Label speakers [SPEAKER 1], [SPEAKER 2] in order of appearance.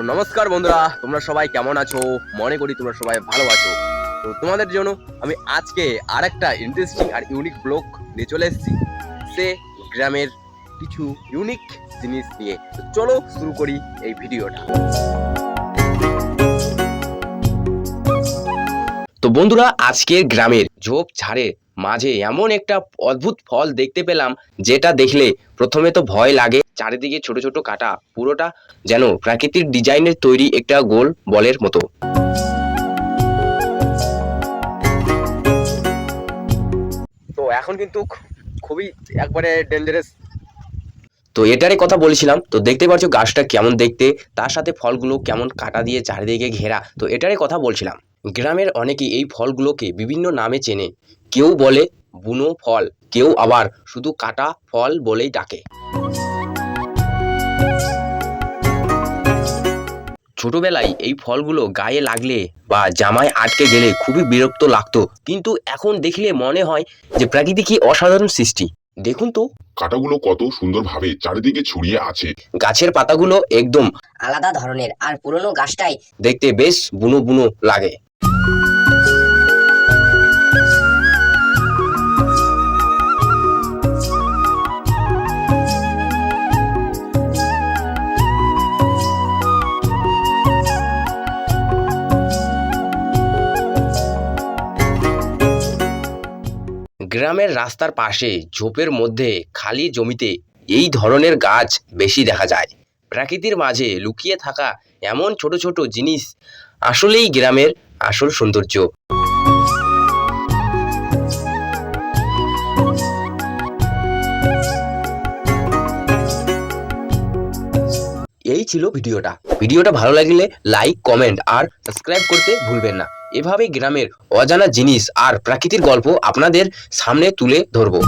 [SPEAKER 1] তো নমস্কার বন্ধুরা, তোমরা সবাই কেমন আছো? মনে করি তোমরা সবাই ভালো আছো। তো তোমাদের জন্য আমি আজকে আরেকটা ইন্টারেস্টিং আর ইউনিক ব্লগ নিয়ে চলে এসেছি, সে গ্রামের কিছু ইউনিক জিনিস নিয়ে। তো চলো শুরু করি এই ভিডিওটা। তো বন্ধুরা, আজকের গ্রামের ঝোপ ঝাড়ের মাঝে এমন একটা অদ্ভুত ফল দেখতে পেলাম, যেটা দেখলে প্রথমে তো ভয় লাগে। চারিদিকে ছোট ছোট কাটা, পুরোটা যেন প্রাকৃতিক ডিজাইনের তৈরি একটা গোল বলের মতো। তো এখন কিন্তু খুবই একবারে ডেঞ্জারাস। তো এটারই কথা বলছিলাম। তো দেখতে পাচ্ছ গাছটা কেমন দেখতে, তার সাথে ফলগুলো কেমন কাটা দিয়ে চারিদিকে ঘেরা। তো এটারই কথা বলছিলাম। গ্রামের অনেকেই এই ফলগুলোকে বিভিন্ন নামে চেনে। কেউ বলে বুনো ফল, কেউ আবার শুধু কাটা ফল বলেই ডাকে। ছোটবেলায় এই ফলগুলো গায়ে লাগলে বা জামায় আটকে গেলে খুবই বিরক্ত লাগতো, কিন্তু এখন দেখলে মনে হয় যে প্রকৃতি কি অসাধারণ সৃষ্টি। দেখুন তো
[SPEAKER 2] কাঁটাগুলো কত সুন্দরভাবে চারিদিকে ছড়িয়ে আছে।
[SPEAKER 1] গাছের পাতাগুলো একদম
[SPEAKER 3] আলাদা ধরনের, আর পুরনো গাছটাই
[SPEAKER 1] দেখতে বেশ বুনো বুনো লাগে। গ্রামের রাস্তার পাশে ঝোপের মধ্যে খালি জমিতে এই ধরনের গাছ বেশি দেখা যায়। প্রকৃতির মাঝে লুকিয়ে থাকা এমন ছোট ছোট জিনিস আসলেই গ্রামের আসল সৌন্দর্য। এই ছিল ভিডিওটা ভালো লাগলে লাইক, কমেন্ট আর সাবস্ক্রাইব করতে ভুলবেন না। এভাবে গ্রামের অজানা জিনিস আর প্রাকৃতিক গল্প আপনাদের সামনে তুলে ধরবো।